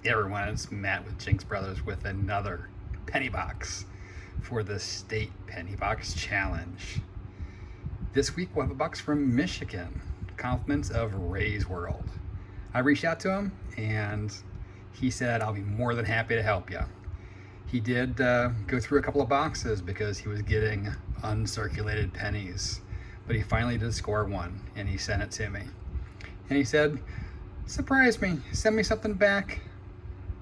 Everyone, it's Matt with Jinx Brothers with another penny box for the State Penny Box Challenge. This week we'll have a box from Michigan, compliments of Ray's World. I reached out to him and he said, I'll be more than happy to help you. He did go through a couple of boxes because he was getting uncirculated pennies, but he finally did score one and he sent it to me. And he said, surprise me, send me something back.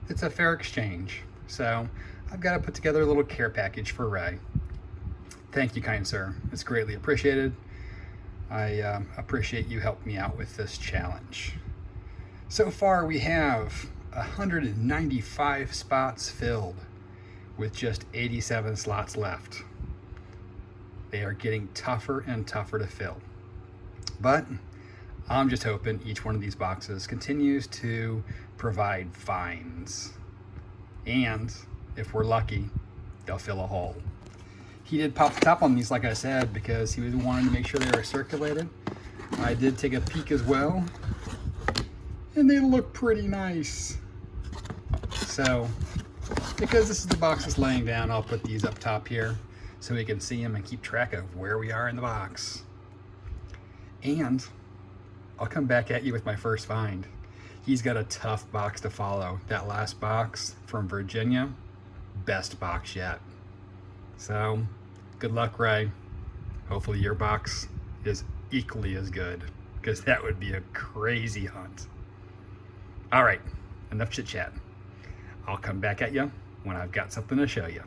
It's a fair exchange. So I've got to put together a little care package for Ray. Thank you, kind sir. It's greatly appreciated. I appreciate you helping me out with this challenge. So far we have 195 spots filled with just 87 slots left. They are getting tougher and tougher to fill. But I'm just hoping each one of these boxes continues to provide finds. And if we're lucky, they'll fill a hole. He did pop the top on these, like I said, because he was wanting to make sure they were circulated. I did take a peek as well, and they look pretty nice. So, because this is the box that's laying down, I'll put these up top here so we can see them and keep track of where we are in the box. And I'll come back at you with my first find. He's got a tough box to follow. That last box from Virginia, best box yet. So, good luck, Ray. Hopefully your box is equally as good, because that would be a crazy hunt. All right, enough chit chat. I'll come back at you when I've got something to show you.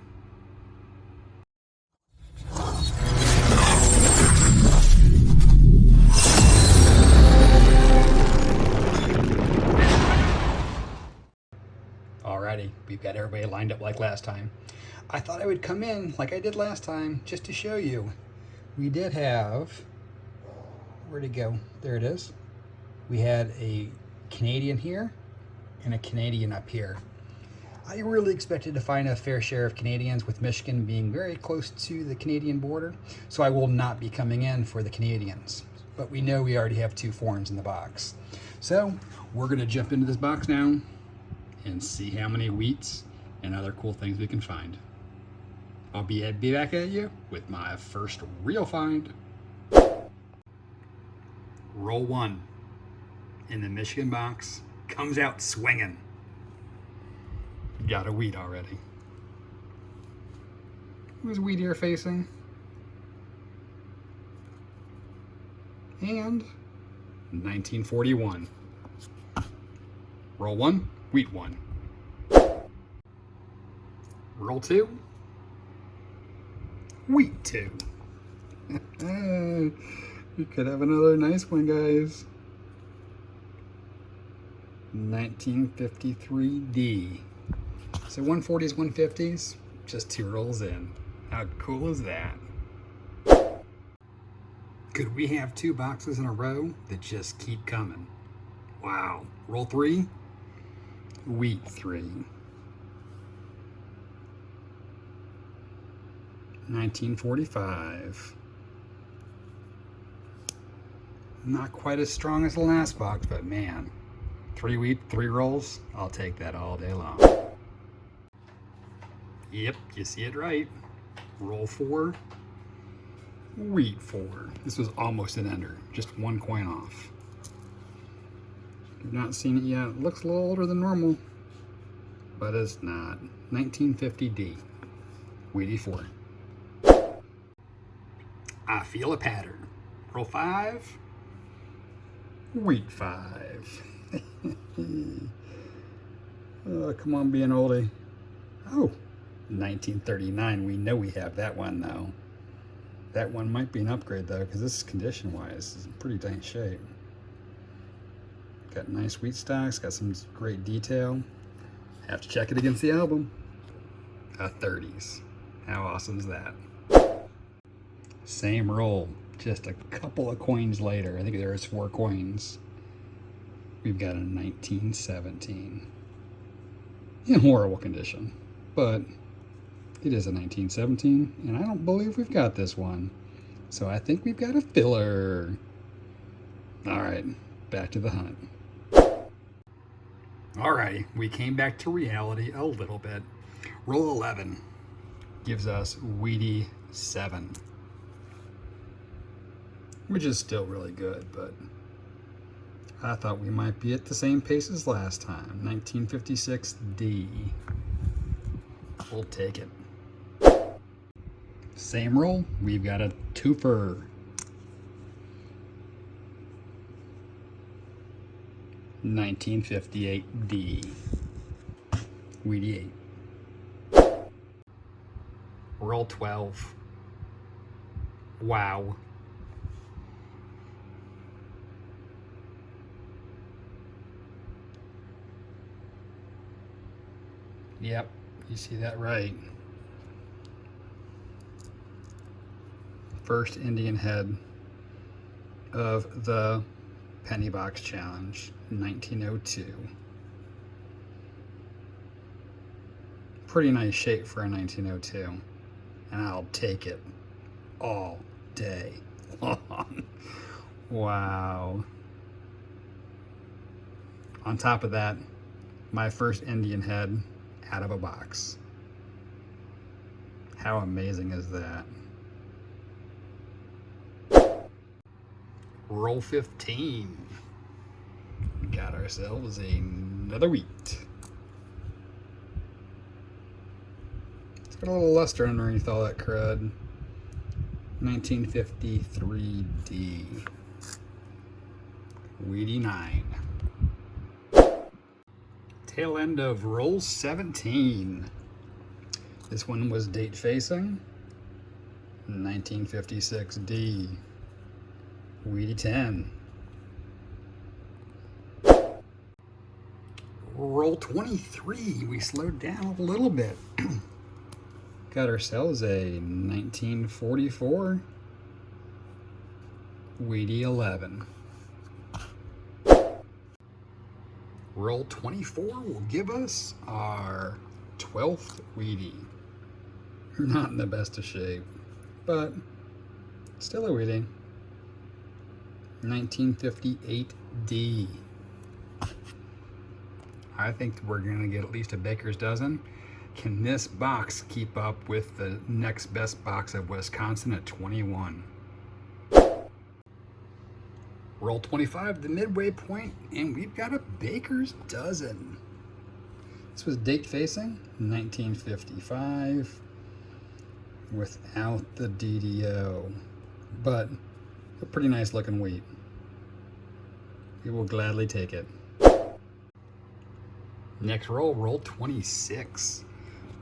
Alrighty, we've got everybody lined up like last time. I thought I would come in like I did last time just to show you. We did have, where'd it go? There it is. We had a Canadian here and a Canadian up here. I really expected to find a fair share of Canadians, with Michigan being very close to the Canadian border, so I will not be coming in for the Canadians. But we know we already have two foreigns in the box. So we're gonna jump into this box now and see how many wheats and other cool things we can find. I'll be back at you with my first real find. Roll one in the Michigan box comes out swinging. Got a wheat already. Who's wheat ear facing? And 1941. Roll one, wheat one. Roll two, wheat two. We could have another nice one, guys. 1953D. So 140s, 150s, just two rolls in. How cool is that? Could we have two boxes in a row that just keep coming? Wow. Roll three, wheat three. 1945. Not quite as strong as the last box, but man, three wheat, three rolls, I'll take that all day long. Yep, you see it right. Roll four, wheat four. This was almost an ender, just one coin off. You've not seen it yet. It looks a little older than normal, but it's not. 1950D, wheaty four. I feel a pattern. Roll five, wheat five. Oh, come on, be an oldie. Oh, 1939. We know we have that one though. That one might be an upgrade though, because this condition-wise is in pretty dang shape. Got nice wheat stocks, got some great detail. Have to check it against the album. A 30s. How awesome is that? Same roll, just a couple of coins later. I think there's 4 coins. We've got a 1917. In horrible condition, but it is a 1917, and I don't believe we've got this one. So I think we've got a filler. All right, back to the hunt. Alrighty, we came back to reality a little bit. Roll 11 gives us Weedy 7, which is still really good, but I thought we might be at the same pace as last time. 1956 D. We'll take it. Same roll, we've got a twofer. 1958 D. Weedy 8. Roll 12. Wow. Yep, you see that right. First Indian head of the Penny Box Challenge, 1902. Pretty nice shape for a 1902, and I'll take it all day long. Wow. On top of that, my first Indian head out of a box. How amazing is that? Roll 15. Got ourselves another wheat. It's got a little luster underneath all that crud. 1953 D. Weedy 9. Tail end of roll 17. This one was date facing. 1956 D. Weedy 10. Roll 23. We slowed down a little bit. Got ourselves a 1944 Weedy 11. Roll 24 will give us our 12th Weedy. Not in the best of shape, but still a Weedy. 1958 D. I think we're going to get at least a baker's dozen. Can this box keep up with the next best box of Wisconsin at 21? Roll 25, the midway point, and we've got a baker's dozen. This was date facing, 1955, without the DDO, but a pretty nice looking wheat. We will gladly take it. Next roll, roll 26,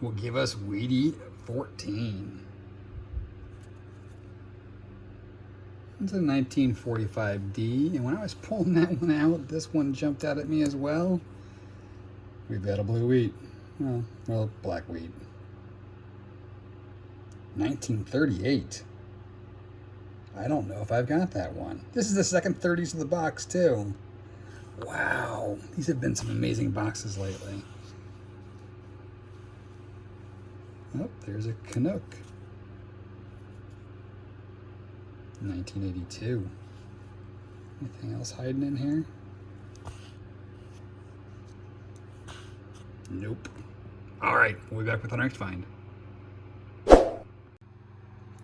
will give us Weedy 14. It's a 1945 D, and when I was pulling that one out, this one jumped out at me as well. We've got a blue wheat. Well, black wheat. 1938. I don't know if I've got that one. This is the second 30s of the box, too. Wow, these have been some amazing boxes lately. Oh, there's a Canuck. 1982. Anything else hiding in here? Nope. All right, we'll be back with the next find.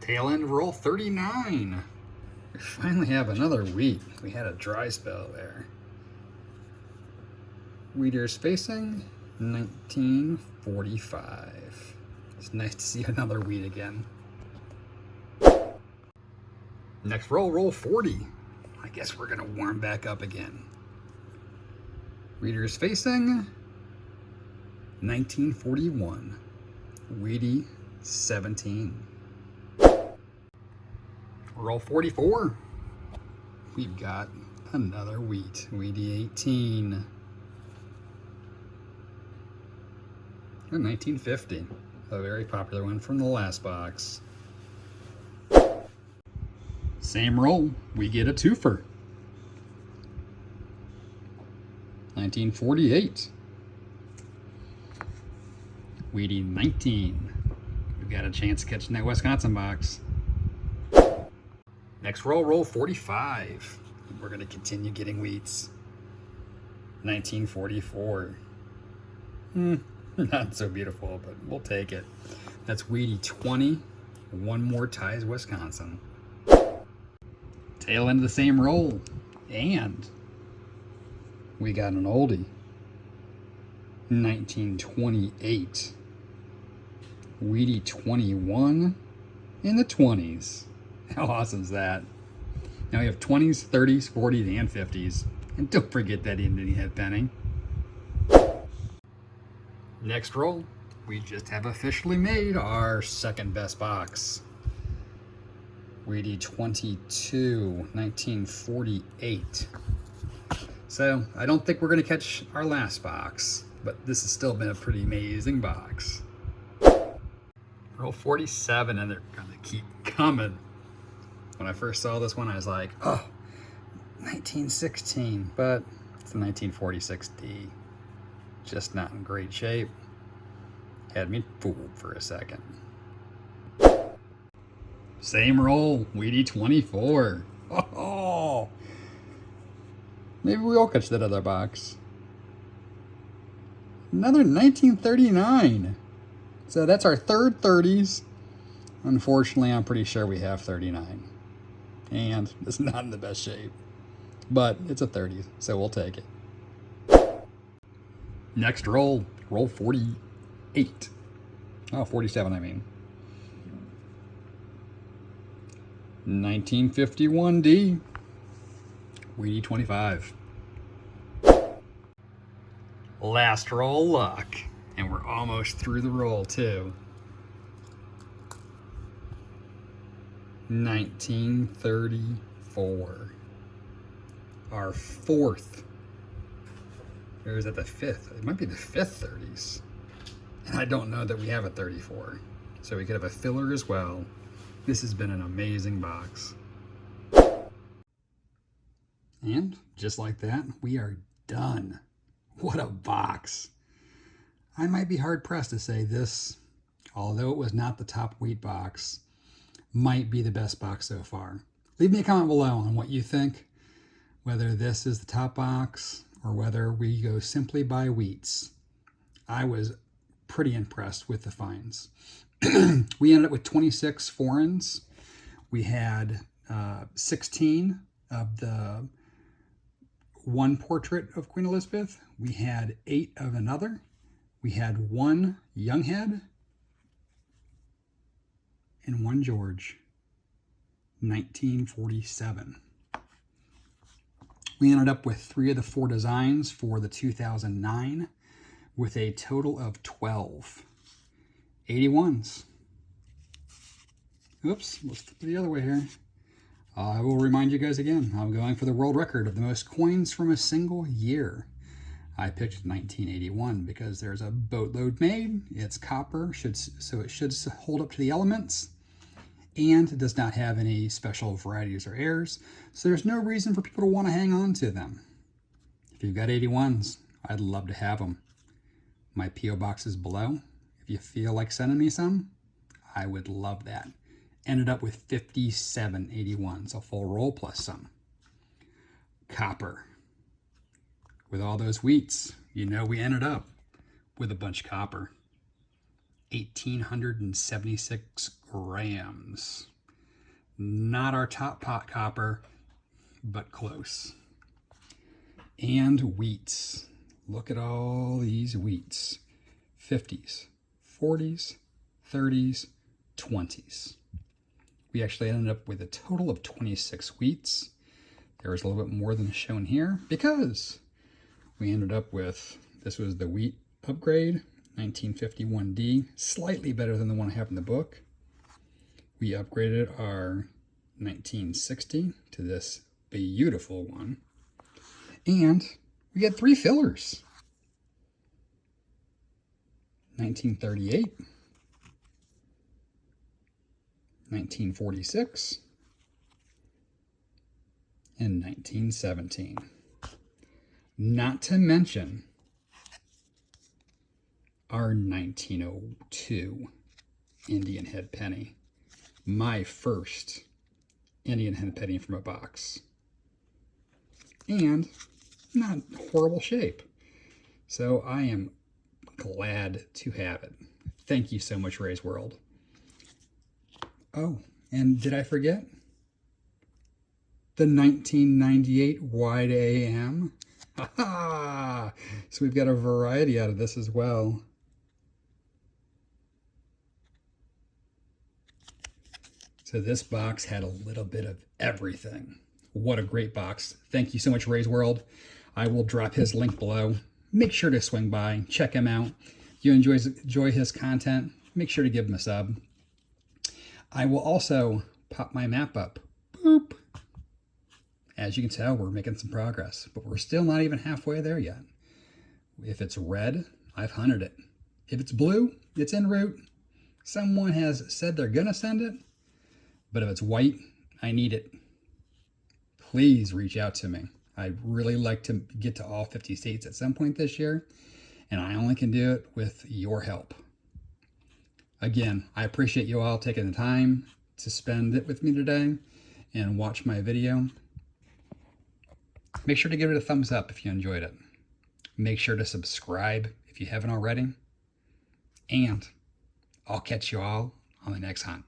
Tail end of roll 39. We finally have another wheat. We had a dry spell there. Wheat ears facing, 1945. It's nice to see another wheat again. Next roll, roll 40. I guess we're gonna warm back up again. Wheat ears facing, 1941. Weedy 17. Roll 44. We've got another wheat. Weedy 18. And 1950. A very popular one from the last box. Same roll. We get a twofer. 1948. Weedy 19. We've got a chance of catching that Wisconsin box. Next roll, roll 45. We're going to continue getting wheats. 1944. Not so beautiful, but we'll take it. That's Weedy 20. One More Ties, Wisconsin. Tail end of the same roll. And we got an oldie. 1928. Weedy 21 in the 20s. How awesome is that? Now we have 20s, 30s, 40s, and 50s. And don't forget that Indian head penny. Next roll, we just have officially made our second best box. Weedy 22, 1948. So I don't think we're going to catch our last box, but this has still been a pretty amazing box. Roll 47, and they're going to keep coming. When I first saw this one, I was like, oh, 1916, but it's a 1946D. Just not in great shape. Had me fooled for a second. Same roll, Weedy 24. Oh, maybe we'll catch that other box. Another 1939. So that's our third 30s. Unfortunately, I'm pretty sure we have 39. And it's not in the best shape. But it's a 30s, so we'll take it. Next roll, roll 48. Oh, 47, I mean. 1951D. Weedy 25. Last roll luck. And we're almost through the roll, too. 1934. Our fourth. Or is that the fifth? It might be the fifth 30s. And I don't know that we have a 34. So we could have a filler as well. This has been an amazing box. And just like that, we are done. What a box. I might be hard pressed to say this, although it was not the top wheat box, might be the best box so far. Leave me a comment below on what you think, whether this is the top box or whether we go simply by wheats. I was pretty impressed with the finds. We ended up with 26 foreigns. We had 16 of the one portrait of Queen Elizabeth. We had 8 of another. We had 1 young head and 1 George, 1947. We ended up with 3 of the 4 designs for the 2009 with a total of 12. 81s. Oops, let's flip it the other way here. I will remind you guys again, I'm going for the world record of the most coins from a single year. I picked 1981 because there's a boatload made, it's copper, so it should hold up to the elements, and it does not have any special varieties or errors, so there's no reason for people to want to hang on to them. If you've got 81s, I'd love to have them. My P.O. box is below. If you feel like sending me some, I would love that. Ended up with 57 81s, a full roll plus some. Copper. With all those wheats, you know we ended up with a bunch of copper. 1,876 grams. Not our top pot copper, but close. And wheats. Look at all these wheats. 50s, 40s, 30s, 20s. We actually ended up with a total of 26 wheats. There was a little bit more than shown here because we ended up with, this was the wheat upgrade, 1951D, slightly better than the one I have in the book. We upgraded our 1960 to this beautiful one. And we got 3 fillers. 1938, 1946, and 1917. Not to mention our 1902 Indian head penny. My first Indian head penny from a box. And not horrible shape. So I am glad to have it. Thank you so much, Ray's World. Oh, and did I forget? The 1998 wide AM. Ha-ha! So we've got a variety out of this as well. So this box had a little bit of everything. What a great box. Thank you so much, Ray's World. I will drop his link below. Make sure to swing by, check him out. If you enjoy his content, make sure to give him a sub. I will also pop my map up. Boop. As you can tell, we're making some progress, but we're still not even halfway there yet. If it's red, I've hunted it. If it's blue, it's en route. Someone has said they're gonna send it, but if it's white, I need it. Please reach out to me. I'd really like to get to all 50 states at some point this year, and I only can do it with your help. Again, I appreciate you all taking the time to spend it with me today and watch my video. Make sure to give it a thumbs up if you enjoyed it. Make sure to subscribe if you haven't already. And I'll catch you all on the next hunt.